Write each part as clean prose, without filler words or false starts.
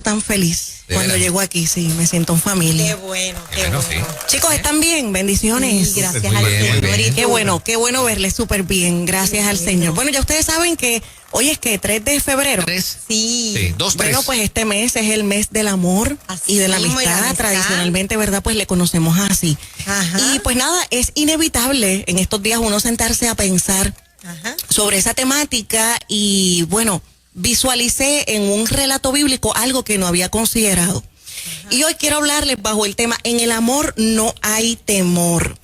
tan feliz ¿De cuando verdad? llego aquí, sí, me siento en familia. Qué bueno, Qué bueno, sí. Chicos, ¿están bien? Bendiciones. Sí, gracias Muy al bien, muy Señor. bien. ¿Y Qué tú? bueno verles súper bien, gracias al Señor. Bueno, ya ustedes saben que hoy es que 3 de febrero. ¿Tres? Sí. Sí, 2, 3. Bueno, pues este mes es el mes del amor Así y de la mismo, y la amistad. amistad. Tradicionalmente, ¿verdad? Pues le conocemos así. Ajá. Y pues nada, es inevitable en estos días uno sentarse a pensar Ajá. sobre esa temática y bueno, visualicé en un relato bíblico algo que no había considerado. Y hoy quiero hablarles bajo el tema, en el amor no hay temor.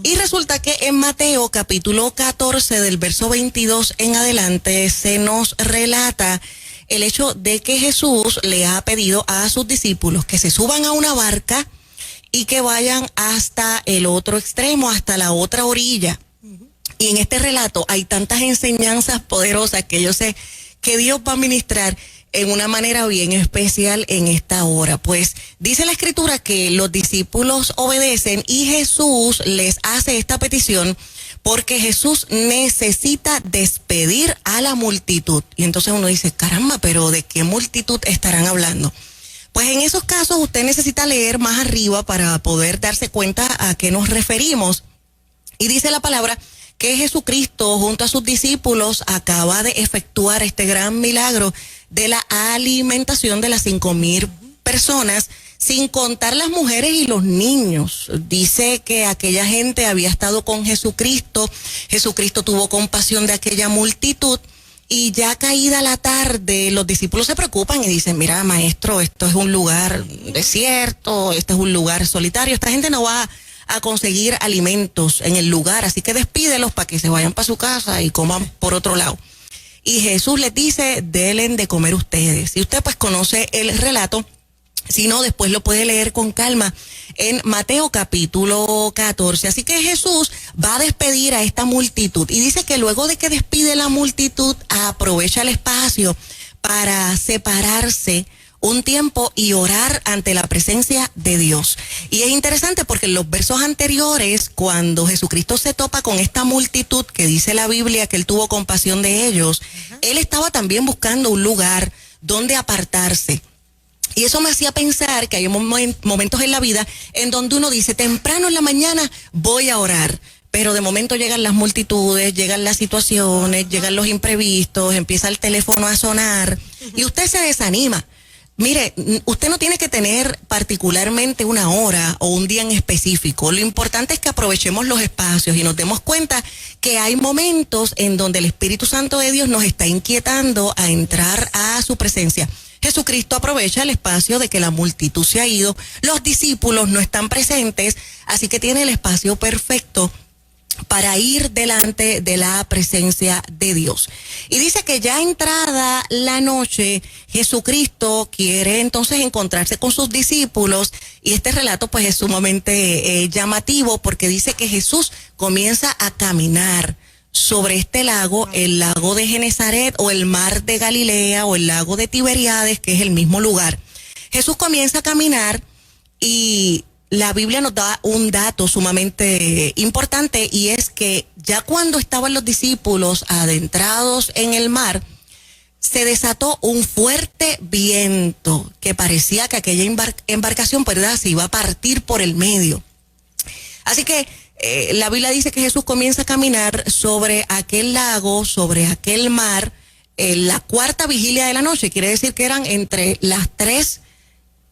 Y resulta que en Mateo capítulo 14 del verso 22 en adelante se nos relata el hecho de que Jesús le ha pedido a sus discípulos que se suban a una barca y que vayan hasta el otro extremo, hasta la otra orilla. Y en este relato hay tantas enseñanzas poderosas que yo sé que Dios va a ministrar en una manera bien especial en esta hora. Pues dice la escritura que los discípulos obedecen y Jesús les hace esta petición porque Jesús necesita despedir a la multitud. Y entonces uno dice, caramba, pero ¿de qué multitud estarán hablando? Pues en esos casos usted necesita leer más arriba para poder darse cuenta a qué nos referimos. Y dice la palabra que Jesucristo junto a sus discípulos acaba de efectuar este gran milagro de la alimentación de las 5,000 personas, sin contar las mujeres y los niños. Dice que aquella gente había estado con Jesucristo, Jesucristo tuvo compasión de aquella multitud, y ya caída la tarde, los discípulos se preocupan y dicen, mira, maestro, esto es un lugar desierto, este es un lugar solitario, esta gente no va a conseguir alimentos en el lugar, así que despídelos para que se vayan para su casa y coman por otro lado. Y Jesús les dice, denle de comer ustedes. Y usted pues conoce el relato, si no, después lo puede leer con calma en Mateo capítulo 14. Así que Jesús va a despedir a esta multitud. Y dice que luego de que despide la multitud, aprovecha el espacio para separarse un tiempo y orar ante la presencia de Dios. Y es interesante porque en los versos anteriores, cuando Jesucristo se topa con esta multitud que dice la Biblia que él tuvo compasión de ellos, él estaba también buscando un lugar donde apartarse. Y eso me hacía pensar que hay momentos en la vida en donde uno dice, temprano en la mañana voy a orar. Pero de momento llegan las multitudes, llegan las situaciones, llegan los imprevistos, empieza el teléfono a sonar y usted se desanima. Mire, usted no tiene que tener particularmente una hora o un día en específico. Lo importante es que aprovechemos los espacios y nos demos cuenta que hay momentos en donde el Espíritu Santo de Dios nos está inquietando a entrar a su presencia. Jesucristo aprovecha el espacio de que la multitud se ha ido, los discípulos no están presentes, así que tiene el espacio perfecto para ir delante de la presencia de Dios. Y dice que ya entrada la noche, Jesucristo quiere entonces encontrarse con sus discípulos, y este relato pues es sumamente llamativo porque dice que Jesús comienza a caminar sobre este lago, el lago de Genezaret o el mar de Galilea o el lago de Tiberíades, que es el mismo lugar. Jesús comienza a caminar y la Biblia nos da un dato sumamente importante, y es que ya cuando estaban los discípulos adentrados en el mar, se desató un fuerte viento que parecía que aquella embarcación, ¿verdad?, se iba a partir por el medio. Así que la Biblia dice que Jesús comienza a caminar sobre aquel lago, sobre aquel mar, la cuarta vigilia de la noche. Quiere decir que eran entre las 3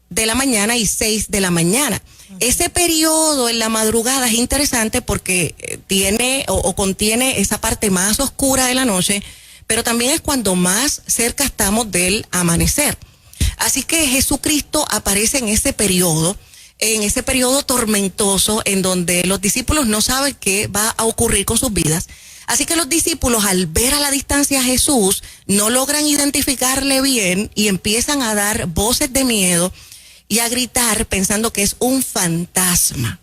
de la mañana y 6 de la mañana. Ese periodo en la madrugada es interesante porque tiene o contiene esa parte más oscura de la noche, pero también es cuando más cerca estamos del amanecer. Así que Jesucristo aparece en ese periodo tormentoso en donde los discípulos no saben qué va a ocurrir con sus vidas. Así que los discípulos, al ver a la distancia a Jesús, no logran identificarle bien y empiezan a dar voces de miedo y a gritar pensando que es un fantasma.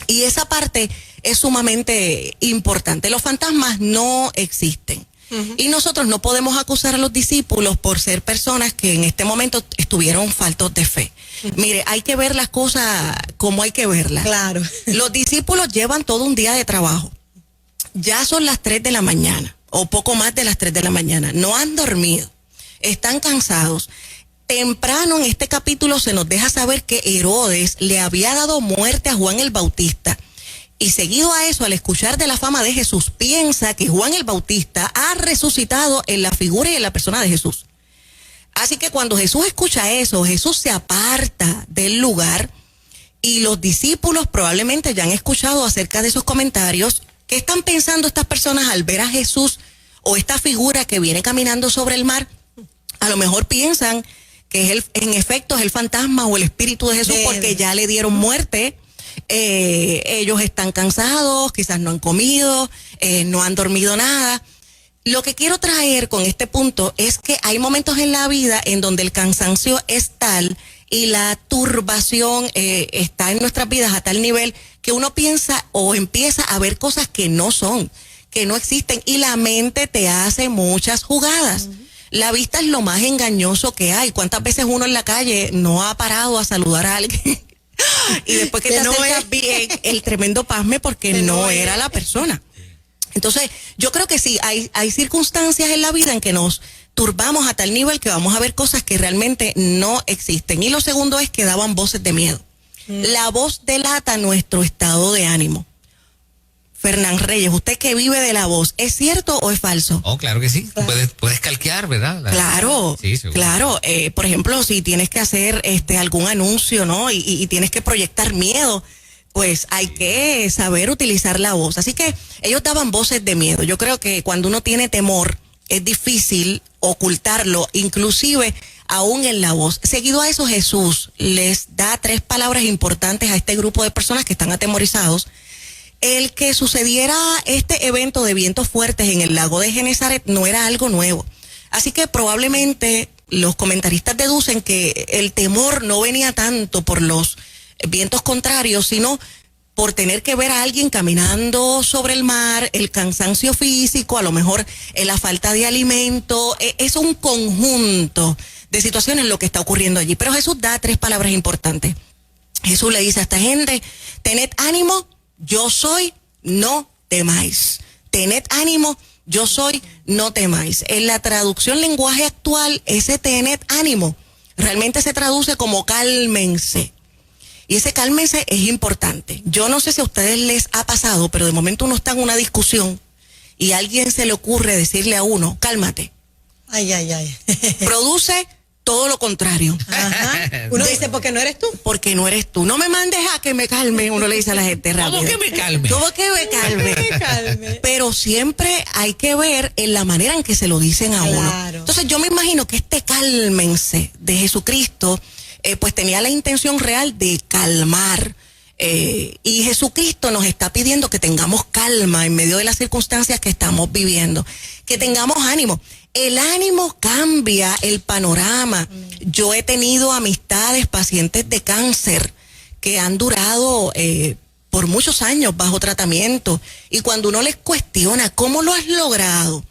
Y esa parte es sumamente importante. Los fantasmas no existen. Y nosotros no podemos acusar a los discípulos por ser personas que en este momento estuvieron faltos de fe. Mire, hay que ver las cosas como hay que verlas. Claro. Los discípulos llevan todo un día de trabajo. Ya son las 3 de la mañana, o poco más de las 3 de la mañana. No han dormido. Están cansados. Temprano en este capítulo se nos deja saber que Herodes le había dado muerte a Juan el Bautista. Y seguido a eso, al escuchar de la fama de Jesús, piensa que Juan el Bautista ha resucitado en la figura y en la persona de Jesús. Así que cuando Jesús escucha eso, Jesús se aparta del lugar y los discípulos probablemente ya han escuchado acerca de esos comentarios. ¿Qué están pensando estas personas al ver a Jesús o esta figura que viene caminando sobre el mar? A lo mejor piensan que en efecto es el fantasma o el espíritu de Jesús porque ya le dieron muerte. Ellos están cansados, quizás no han comido, no han dormido nada. Lo que quiero traer con este punto es que hay momentos en la vida en donde el cansancio es tal y la turbación está en nuestras vidas a tal nivel que uno piensa o empieza a ver cosas que no son, que no existen, y la mente te hace muchas jugadas. La vista es lo más engañoso que hay. ¿Cuántas veces uno en la calle no ha parado a saludar a alguien y después que te acercas bien el tremendo pasme porque no era la persona? Entonces, yo creo que sí, hay circunstancias en la vida en que nos turbamos a tal nivel que vamos a ver cosas que realmente no existen. Y lo segundo es que daban voces de miedo. La voz delata nuestro estado de ánimo. Fernán Reyes, usted que vive de la voz, ¿es cierto o es falso? Oh, claro que sí. Puedes calquear, ¿verdad? Claro, sí, claro. Por ejemplo, si tienes que hacer algún anuncio, ¿no? Y tienes que proyectar miedo, pues hay que saber utilizar la voz. Así que ellos daban voces de miedo. Yo creo que cuando uno tiene temor, es difícil ocultarlo, inclusive aún en la voz. Seguido a eso, Jesús les da 3 palabras importantes a este grupo de personas que están atemorizados. El que sucediera este evento de vientos fuertes en el lago de Genesaret no era algo nuevo. Así que probablemente los comentaristas deducen que el temor no venía tanto por los vientos contrarios, sino por tener que ver a alguien caminando sobre el mar, el cansancio físico, a lo mejor la falta de alimento. Es un conjunto de situaciones lo que está ocurriendo allí. Pero Jesús da 3 palabras importantes. Jesús le dice a esta gente: tened ánimo, yo soy, no temáis. Tened ánimo, yo soy, no temáis. En la traducción lenguaje actual, ese tened ánimo realmente se traduce como cálmense. Y ese cálmense es importante. Yo no sé si a ustedes les ha pasado, pero de momento uno está en una discusión y a alguien se le ocurre decirle a uno: cálmate. Ay, ay, ay. Produce todo lo contrario. Ajá. Uno dice: porque no eres tú. Porque no eres tú. No me mandes a que me calme, uno le dice a la gente rápido. ¿Cómo que me calme? ¿Cómo que me calme? ¿Cómo que me calme? Pero siempre hay que ver en la manera en que se lo dicen a uno. Entonces yo me imagino que este cálmense de Jesucristo pues tenía la intención real de calmar. Y Jesucristo nos está pidiendo que tengamos calma en medio de las circunstancias que estamos viviendo, que tengamos ánimo. El ánimo cambia el panorama. Yo he tenido amistades, pacientes de cáncer que han durado por muchos años bajo tratamiento, y cuando uno les cuestiona cómo lo has logrado,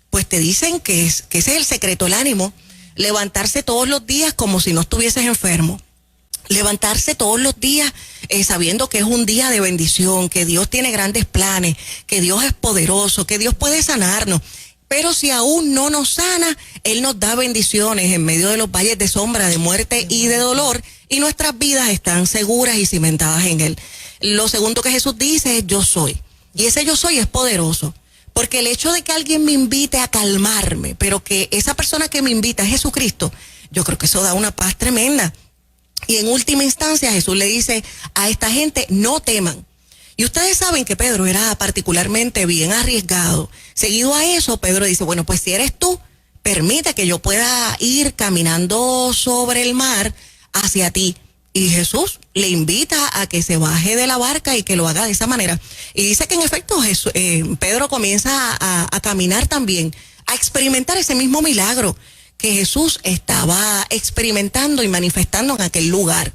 pues te dicen que ese es el secreto, el ánimo. Levantarse todos los días como si no estuvieses enfermo. Levantarse todos los días sabiendo que es un día de bendición, que Dios tiene grandes planes, que Dios es poderoso, que Dios puede sanarnos. Pero si aún no nos sana, Él nos da bendiciones en medio de los valles de sombra, de muerte y de dolor, y nuestras vidas están seguras y cimentadas en Él. Lo segundo que Jesús dice es: yo soy. Y ese yo soy es poderoso. Porque el hecho de que alguien me invite a calmarme, pero que esa persona que me invita es Jesucristo, yo creo que eso da una paz tremenda. Y en última instancia Jesús le dice a esta gente: no teman. Y ustedes saben que Pedro era particularmente bien arriesgado. Seguido a eso, Pedro dice: bueno, pues si eres tú, permite que yo pueda ir caminando sobre el mar hacia ti. Y Jesús le invita a que se baje de la barca y que lo haga de esa manera. Y dice que en efecto Pedro comienza a caminar también, a experimentar ese mismo milagro que Jesús estaba experimentando y manifestando en aquel lugar.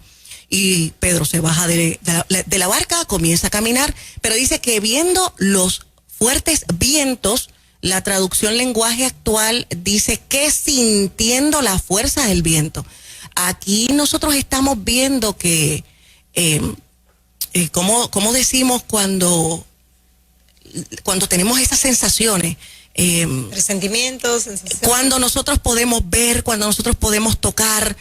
Y Pedro se baja de la barca, comienza a caminar, pero dice que viendo los fuertes vientos, la traducción lenguaje actual dice que sintiendo la fuerza del viento. Aquí nosotros estamos viendo que, ¿cómo decimos cuando tenemos esas sensaciones? Presentimientos, sensaciones. Cuando nosotros podemos ver, cuando nosotros podemos tocar,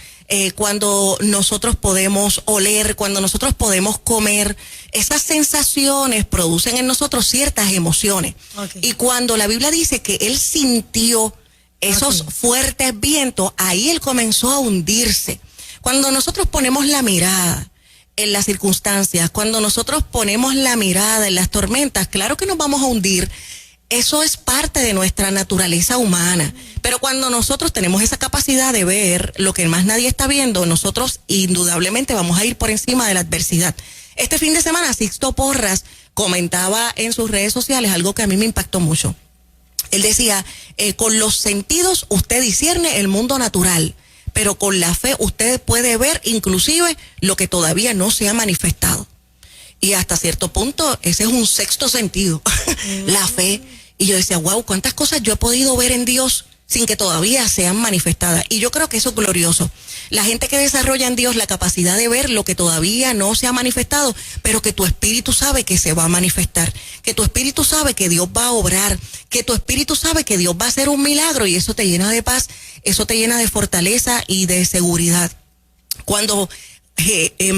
cuando nosotros podemos oler, cuando nosotros podemos comer, esas sensaciones producen en nosotros ciertas emociones. Okay. Y cuando la Biblia dice que él sintió esos fuertes vientos, ahí él comenzó a hundirse. Cuando nosotros ponemos la mirada en las circunstancias, cuando nosotros ponemos la mirada en las tormentas, claro que nos vamos a hundir. Eso es parte de nuestra naturaleza humana. Pero cuando nosotros tenemos esa capacidad de ver lo que más nadie está viendo, nosotros indudablemente vamos a ir por encima de la adversidad. Este fin de semana, Sixto Porras comentaba en sus redes sociales algo que a mí me impactó mucho. Él decía, con los sentidos usted discierne el mundo natural, pero con la fe usted puede ver inclusive lo que todavía no se ha manifestado. Y hasta cierto punto, ese es un sexto sentido, la fe. Y yo decía, wow, cuántas cosas yo he podido ver en Dios sin que todavía sean manifestadas. Y yo creo que eso es glorioso. La gente que desarrolla en Dios la capacidad de ver lo que todavía no se ha manifestado, pero que tu espíritu sabe que se va a manifestar, que tu espíritu sabe que Dios va a obrar, que tu espíritu sabe que Dios va a hacer un milagro, y eso te llena de paz, eso te llena de fortaleza y de seguridad. Cuando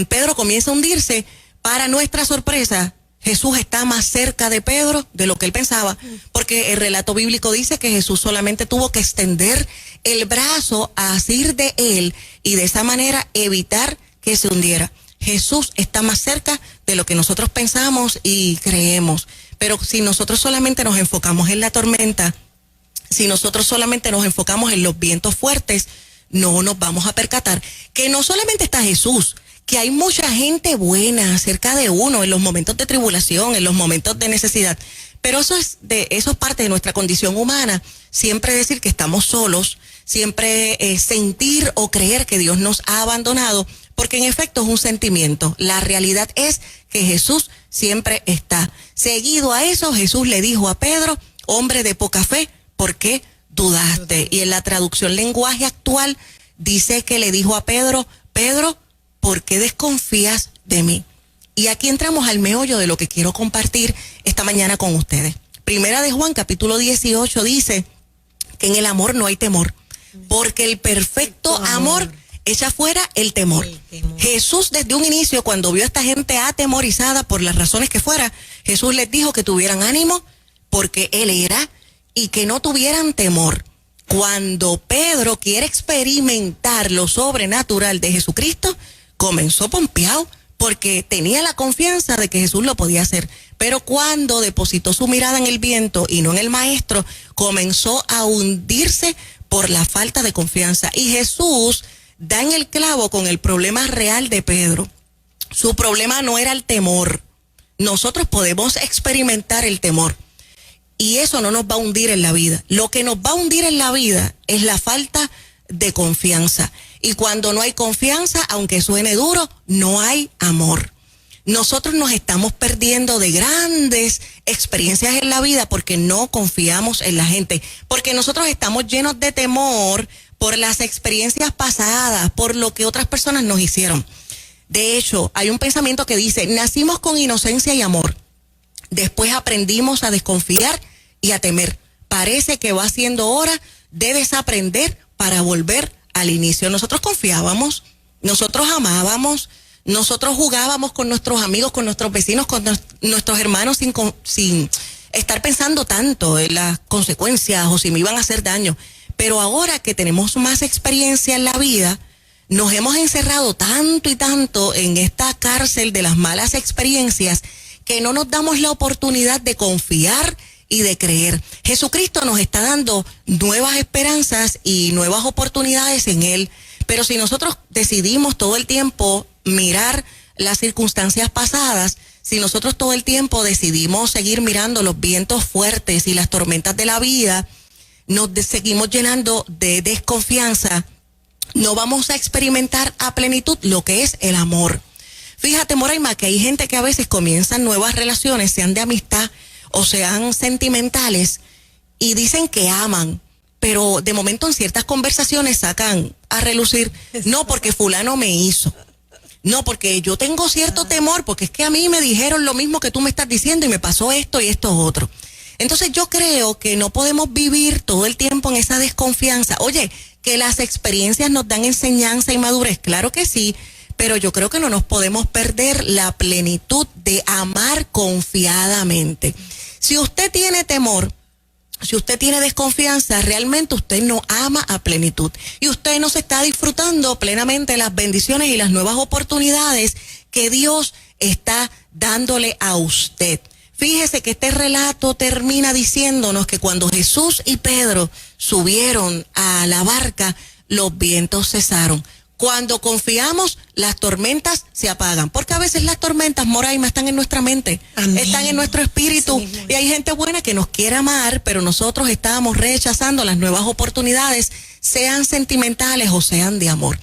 Pedro comienza a hundirse, para nuestra sorpresa, Jesús está más cerca de Pedro de lo que él pensaba, porque el relato bíblico dice que Jesús solamente tuvo que extender el brazo a asir de él y de esa manera evitar que se hundiera. Jesús está más cerca de lo que nosotros pensamos y creemos, pero si nosotros solamente nos enfocamos en la tormenta, si nosotros solamente nos enfocamos en los vientos fuertes, no nos vamos a percatar que no solamente está Jesús, que hay mucha gente buena cerca de uno en los momentos de tribulación, en los momentos de necesidad. Pero eso es parte de nuestra condición humana. Siempre decir que estamos solos, siempre sentir o creer que Dios nos ha abandonado, porque en efecto es un sentimiento. La realidad es que Jesús siempre está. Seguido a eso, Jesús le dijo a Pedro, hombre de poca fe, ¿por qué dudaste? Y en la traducción lenguaje actual dice que le dijo a Pedro, Pedro, ¿por qué desconfías de mí? Y aquí entramos al meollo de lo que quiero compartir esta mañana con ustedes. Primera de Juan, capítulo 18, dice que en el amor no hay temor, porque el perfecto amor echa fuera el temor. Jesús desde un inicio, cuando vio a esta gente atemorizada por las razones que fuera, Jesús les dijo que tuvieran ánimo porque Él era y que no tuvieran temor. Cuando Pedro quiere experimentar lo sobrenatural de Jesucristo, comenzó pompeado porque tenía la confianza de que Jesús lo podía hacer. Pero cuando depositó su mirada en el viento y no en el maestro, comenzó a hundirse por la falta de confianza. Y Jesús da en el clavo con el problema real de Pedro. Su problema no era el temor. Nosotros podemos experimentar el temor y eso no nos va a hundir en la vida. Lo que nos va a hundir en la vida es la falta de confianza. Y cuando no hay confianza, aunque suene duro, no hay amor. Nosotros nos estamos perdiendo de grandes experiencias en la vida porque no confiamos en la gente, porque nosotros estamos llenos de temor por las experiencias pasadas, por lo que otras personas nos hicieron. De hecho, hay un pensamiento que dice, nacimos con inocencia y amor, después aprendimos a desconfiar y a temer. Parece que va siendo hora de desaprender para volver al inicio. Nosotros confiábamos, nosotros amábamos, nosotros jugábamos con nuestros amigos, con nuestros vecinos, con nuestros hermanos sin estar pensando tanto en las consecuencias o si me iban a hacer daño. Pero ahora que tenemos más experiencia en la vida, nos hemos encerrado tanto y tanto en esta cárcel de las malas experiencias que no nos damos la oportunidad de confiar y de creer. Jesucristo nos está dando nuevas esperanzas y nuevas oportunidades en Él, pero si nosotros decidimos todo el tiempo mirar las circunstancias pasadas, si nosotros todo el tiempo decidimos seguir mirando los vientos fuertes y las tormentas de la vida, nos seguimos llenando de desconfianza, no vamos a experimentar a plenitud lo que es el amor. Fíjate, Moraima, que hay gente que a veces comienzan nuevas relaciones, sean de amistad o sean sentimentales, y dicen que aman, pero de momento en ciertas conversaciones sacan a relucir, no porque fulano me hizo, no porque yo tengo cierto temor, porque es que a mí me dijeron lo mismo que tú me estás diciendo y me pasó esto y esto otro. Entonces yo creo que no podemos vivir todo el tiempo en esa desconfianza. Oye, que las experiencias nos dan enseñanza y madurez, claro que sí, pero yo creo que no nos podemos perder la plenitud de amar confiadamente. Si usted tiene temor, si usted tiene desconfianza, realmente usted no ama a plenitud y usted no se está disfrutando plenamente las bendiciones y las nuevas oportunidades que Dios está dándole a usted. Fíjese que este relato termina diciéndonos que cuando Jesús y Pedro subieron a la barca, los vientos cesaron. Cuando confiamos, las tormentas se apagan. Porque a veces las tormentas, Moraima, están en nuestra mente. Amén. Están en nuestro espíritu. Sí, y hay gente buena que nos quiere amar, pero nosotros estábamos rechazando las nuevas oportunidades, sean sentimentales o sean de amor.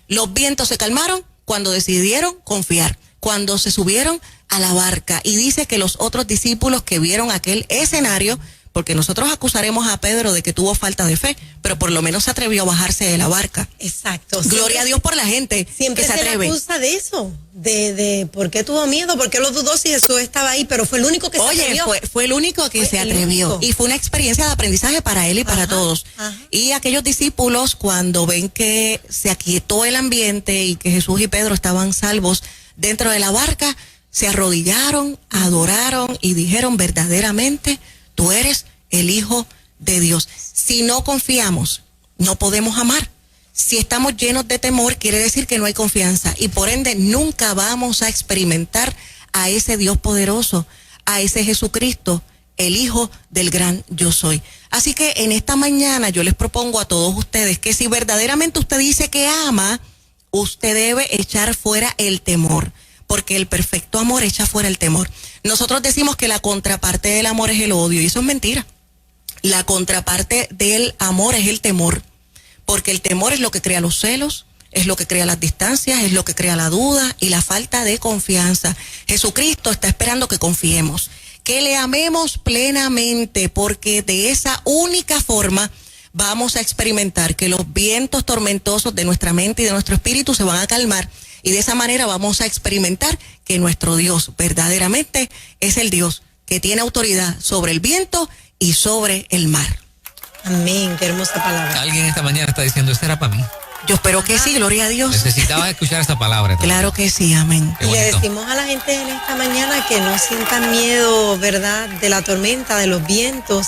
Los vientos se calmaron cuando decidieron confiar, cuando se subieron a la barca. Y dice que los otros discípulos que vieron aquel escenario, porque nosotros acusaremos a Pedro de que tuvo falta de fe, pero por lo menos se atrevió a bajarse de la barca. Exacto. Gloria a Dios por la gente Siempre que se se le atreve. acusa de eso, de por qué tuvo miedo, por qué lo dudó si Jesús estaba ahí, pero fue el único que se Oye, atrevió. fue el único que Fue se el atrevió. único. Y fue una experiencia de aprendizaje para él y para todos. Ajá. Y aquellos discípulos, cuando ven que se aquietó el ambiente y que Jesús y Pedro estaban salvos dentro de la barca, se arrodillaron, adoraron y dijeron: verdaderamente tú eres el Hijo de Dios. Si no confiamos, no podemos amar. Si estamos llenos de temor, quiere decir que no hay confianza y por ende nunca vamos a experimentar a ese Dios poderoso, a ese Jesucristo, el Hijo del gran yo soy. Así que en esta mañana yo les propongo a todos ustedes que si verdaderamente usted dice que ama, usted debe echar fuera el temor, porque el perfecto amor echa fuera el temor. Nosotros decimos que la contraparte del amor es el odio y eso es mentira. La contraparte del amor es el temor, porque el temor es lo que crea los celos, es lo que crea las distancias, es lo que crea la duda y la falta de confianza. Jesucristo está esperando que confiemos, que le amemos plenamente, porque de esa única forma vamos a experimentar que los vientos tormentosos de nuestra mente y de nuestro espíritu se van a calmar y de esa manera vamos a experimentar que nuestro Dios verdaderamente es el Dios que tiene autoridad sobre el viento y sobre el mar. Amén, qué hermosa palabra. Alguien esta mañana está diciendo: esto era para mí. Yo espero que sí, gloria a Dios. Necesitaba escuchar esta palabra. Claro que sí, amén. Qué Y le bonito. decimos a la gente en esta mañana que no sientan miedo, ¿verdad?, de la tormenta, de los vientos,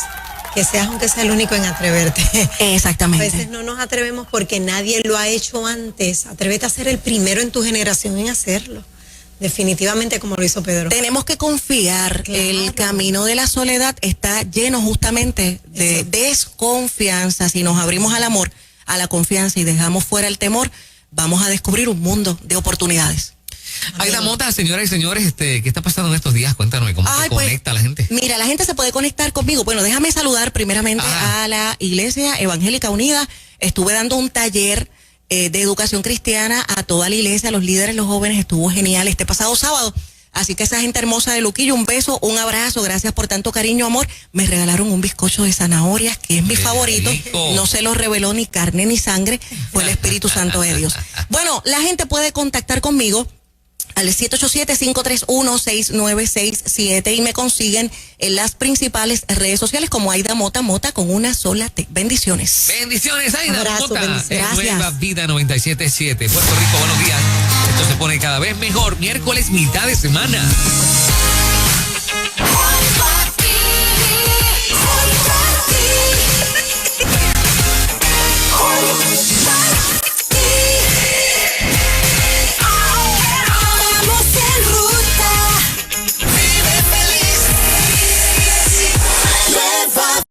que seas aunque sea el único en atreverte. A Exactamente. veces no nos atrevemos porque nadie lo ha hecho antes. Atrévete a ser el primero en tu generación en hacerlo. Definitivamente como lo hizo Pedro. Tenemos que confiar. Claro. El camino de la soledad está lleno justamente de Eso. desconfianza. Si nos abrimos al amor, a la confianza y dejamos fuera el temor, vamos a descubrir un mundo de oportunidades. Aida Mota, señoras y señores, ¿qué está pasando en estos días? Cuéntanos, ¿cómo se conecta la gente? Mira, la gente se puede conectar conmigo. Bueno, déjame saludar primeramente a la Iglesia Evangélica Unida. Estuve dando un taller de educación cristiana a toda la iglesia, a los líderes, los jóvenes. Estuvo genial este pasado sábado. Así que esa gente hermosa de Luquillo, un beso, un abrazo, gracias por tanto cariño, amor. Me regalaron un bizcocho de zanahorias, que es mi ¡Qué favorito. rico! No se lo reveló ni carne ni sangre, fue el Espíritu Santo de Dios. Bueno, la gente puede contactar conmigo al 787-531-6967 y me consiguen en las principales redes sociales como Aida Mota, Mota con una sola T. Bendiciones. Bendiciones, Aida Abrazo, Mota. bendiciones. En Nueva Gracias. Vida 97.7. Puerto Rico, buenos días. Esto se pone cada vez mejor. Miércoles, mitad de semana.